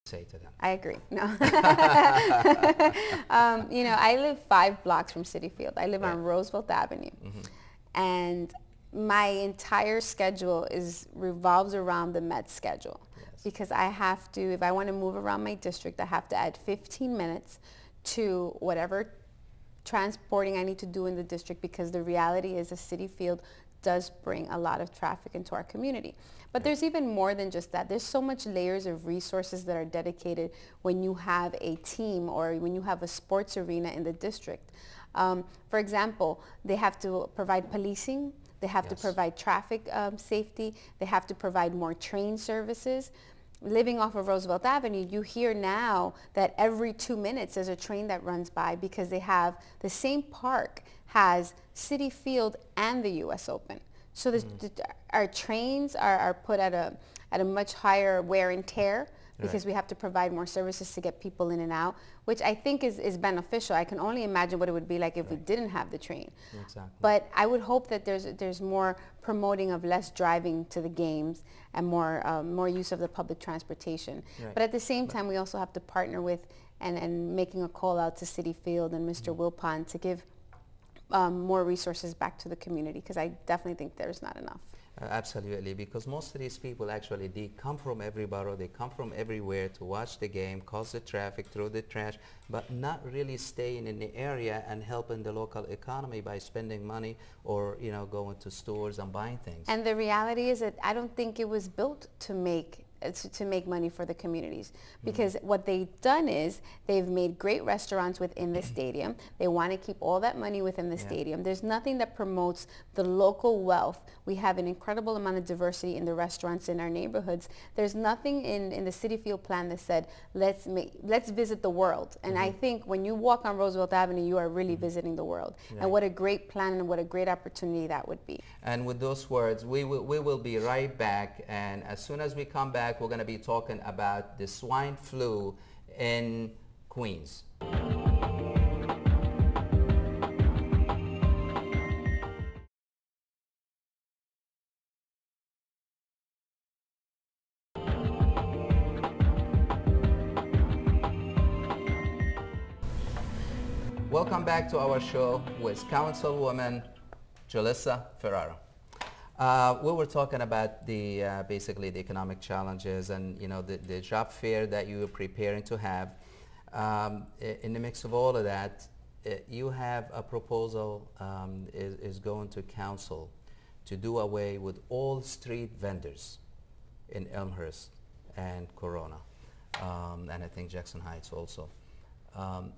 say to them? I agree. No. You know, I live 5 blocks from Citi Field. I live on Roosevelt Avenue. And my entire schedule revolves around the Met schedule. Because I have to, if I want to move around my district, I have to add 15 minutes to whatever transporting I need to do in the district, because the reality is the Citi Field does bring a lot of traffic into our community. But there's even more than just that. There's so much layers of resources that are dedicated when you have a team or when you have a sports arena in the district. For example, they have to provide policing. They have to provide traffic safety. They have to provide more train services. Living off of Roosevelt Avenue, you hear now that every 2 minutes there's a train that runs by, because they have the same park has Citi Field and the U.S. Open. So our trains are put at a much higher wear and tear, because we have to provide more services to get people in and out, which I think is beneficial. I can only imagine what it would be like if we didn't have the train. Exactly. But I would hope that there's more promoting of less driving to the games and more use of the public transportation. But at the same time, we also have to partner with and making a call out to Citi Field and Mr. Wilpon to give more resources back to the community, because I definitely think there's not enough. Absolutely, because most of these people actually, they come from every borough, they come from everywhere to watch the game, cause the traffic, throw the trash, but not really staying in the area and helping the local economy by spending money or, you know, going to stores and buying things. And the reality is that I don't think it was built to make money for the communities, because what they've done is they've made great restaurants within the stadium. They want to keep all that money within the stadium. There's nothing that promotes the local wealth. We have an incredible amount of diversity in the restaurants in our neighborhoods. There's nothing in the Citi Field plan that said let's visit the world. And I think when you walk on Roosevelt Avenue, you are really visiting the world. And what a great plan and what a great opportunity that would be. And with those words, we will be right back, and as soon as we come back, we're going to be talking about the swine flu in Queens. Welcome back to our show with Councilwoman Julissa Ferreras. We were talking about the basically the economic challenges and, you know, the job fair that you were preparing to have. In the mix of all of that, you have a proposal is going to council to do away with all street vendors in Elmhurst and Corona, and I think Jackson Heights also.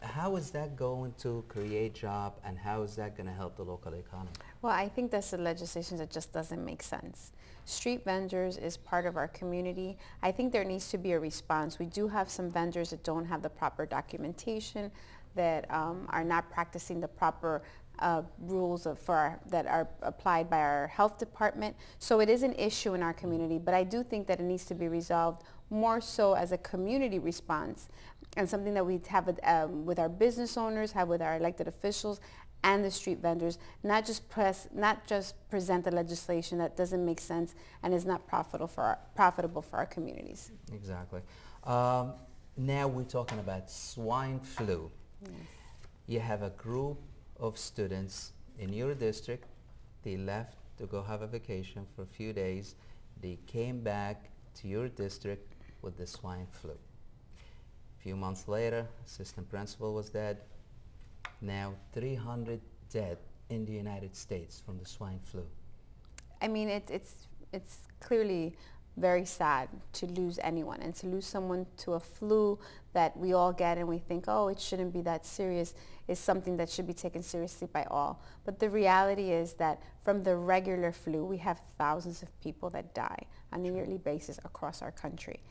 How is that going to create jobs, and how is that going to help the local economy? Well, I think that's the legislation that just doesn't make sense. Street vendors is part of our community. I think there needs to be a response. We do have some vendors that don't have the proper documentation, that are not practicing the proper rules that are applied by our health department. So it is an issue in our community, but I do think that it needs to be resolved more so as a community response, and something that we have with our business owners, have with our elected officials and the street vendors, not just present the legislation that doesn't make sense and is not profitable for our communities. Exactly. Now we're talking about swine flu. Yes. You have a group of students in your district. They left to go have a vacation for a few days. They came back to your district with the swine flu. A few months later, assistant principal was dead. Now 300 dead in the United States from the swine flu. I mean, it's clearly very sad to lose anyone, and to lose someone to a flu that we all get and we think, oh, it shouldn't be that serious, is something that should be taken seriously by all. But the reality is that from the regular flu, we have thousands of people that die on a yearly basis across our country.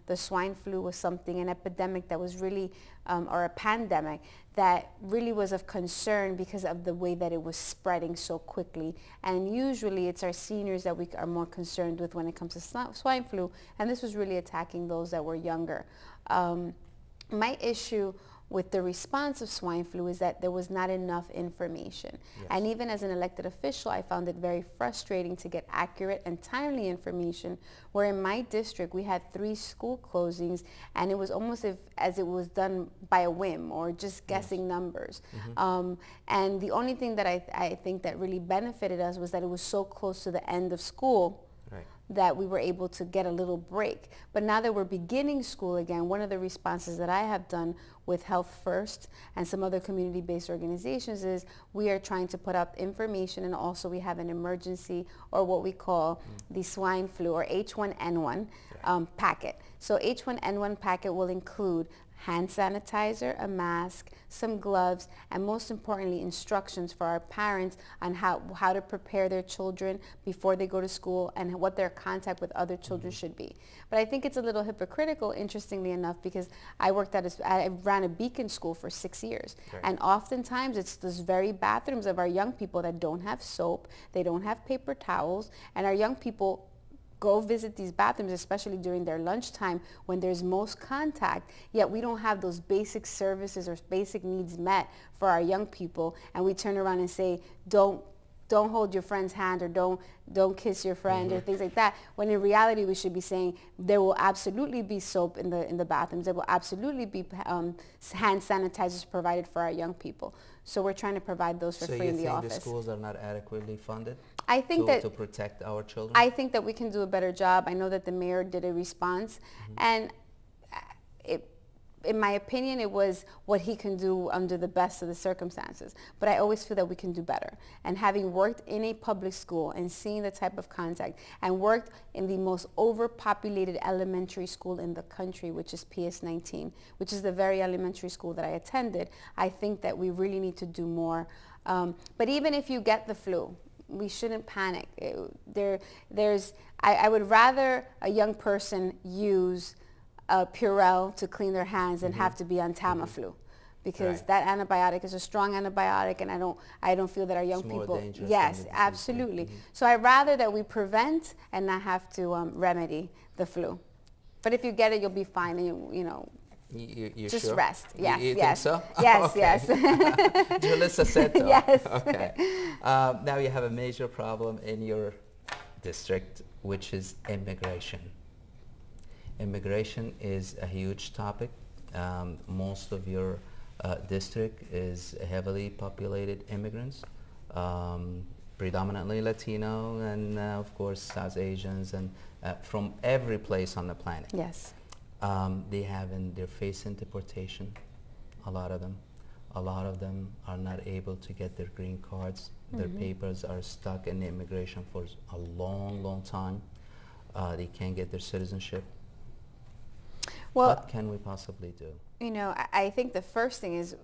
The swine flu was an epidemic that was really, or a pandemic that really was of concern because of the way that it was spreading so quickly. And usually it's our seniors that we are more concerned with when it comes to swine flu, and this was really attacking those that were younger. My issue with the response of swine flu is that there was not enough information. Yes. And even as an elected official, I found it very frustrating to get accurate and timely information, where in my district we had 3 school closings, and it was almost as it was done by a whim or just guessing numbers. And the only thing that I think that really benefited us was that it was so close to the end of school that we were able to get a little break. But now that we're beginning school again, one of the responses that I have done with Health First and some other community-based organizations is we are trying to put out information, and also we have an emergency, or what we call the swine flu or H1N1 packet. So H1N1 packet will include hand sanitizer, a mask, some gloves, and most importantly, instructions for our parents on how to prepare their children before they go to school and what their contact with other children should be. But I think it's a little hypocritical, interestingly enough, because I ran a beacon school for 6 years. And oftentimes it's those very bathrooms of our young people that don't have soap, they don't have paper towels, and our young people go visit these bathrooms, especially during their lunchtime when there's most contact, yet we don't have those basic services or basic needs met for our young people, and we turn around and say, don't hold your friend's hand, or don't kiss your friend, or things like that, when in reality we should be saying there will absolutely be soap in the bathrooms, there will absolutely be hand sanitizers provided for our young people. So we're trying to provide those for free in the office. So you think the schools are not adequately funded? I think to protect our children? I think that we can do a better job. I know that the mayor did a response, and in my opinion, it was what he can do under the best of the circumstances. But I always feel that we can do better. And having worked in a public school and seeing the type of contact, and worked in the most overpopulated elementary school in the country, which is PS19, which is the very elementary school that I attended, I think that we really need to do more. But even if you get the flu, we shouldn't panic. I would rather a young person use Purell to clean their hands than have to be on Tamiflu, because that antibiotic is a strong antibiotic, and I don't feel that our young people. Yes, absolutely. So I'd rather that we prevent and not have to remedy the flu. But if you get it, you'll be fine, and you just sure? Rest. Yes, you think so? Yes, yes. Julissa said so. Yes. Okay. Now you have a major problem in your district, which is immigration. Immigration is a huge topic. Most of your district is heavily populated immigrants, predominantly Latino, and of course South Asians, and from every place on the planet. Yes. They're facing deportation, a lot of them. A lot of them are not able to get their green cards. Their papers are stuck in immigration for a long, long time. They can't get their citizenship. Well, what can we possibly do? I think the first thing is,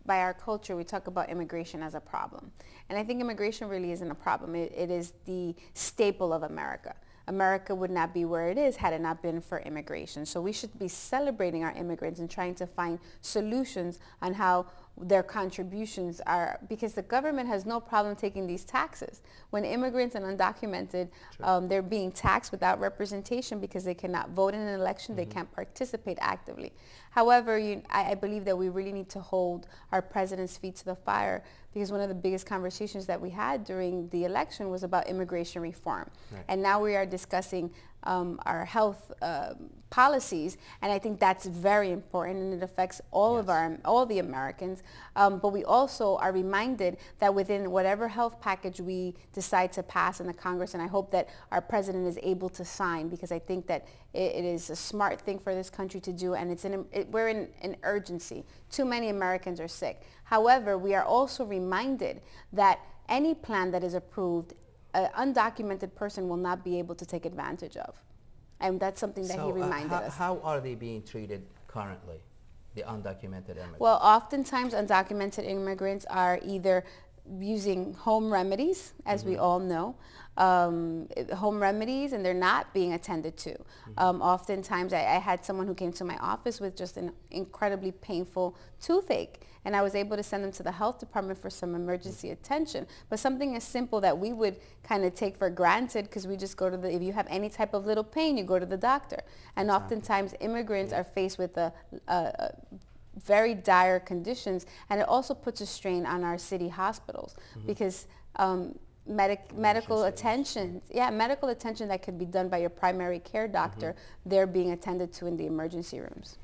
by our culture, we talk about immigration as a problem. And I think immigration really isn't a problem. It is the staple of America. America would not be where it is had it not been for immigration. So we should be celebrating our immigrants and trying to find solutions on how their contributions are, because the government has no problem taking these taxes. When immigrants and undocumented, they're being taxed without representation because they cannot vote in an election, they can't participate actively. However, I believe that we really need to hold our president's feet to the fire, because one of the biggest conversations that we had during the election was about immigration reform. And now we are discussing our health policies, and I think that's very important, and it affects all the Americans. But we also are reminded that within whatever health package we decide to pass in the Congress, and I hope that our president is able to sign, because I think that it is a smart thing for this country to do, and we're in an urgency. Too many Americans are sick. However, we are also reminded that any plan that is approved, an undocumented person will not be able to take advantage of. And that's something that he reminded us. How are they being treated currently, the undocumented immigrants? Well, oftentimes undocumented immigrants are either using home remedies, as we all know, home remedies, and they're not being attended to. Oftentimes, I had someone who came to my office with just an incredibly painful toothache, and I was able to send them to the health department for some emergency attention. But something as simple that we would kind of take for granted, because we just go to if you have any type of little pain, you go to the doctor. And oftentimes immigrants are faced with very dire conditions, and it also puts a strain on our city hospitals because medical attention, medical attention that could be done by your primary care doctor, they're being attended to in the emergency rooms.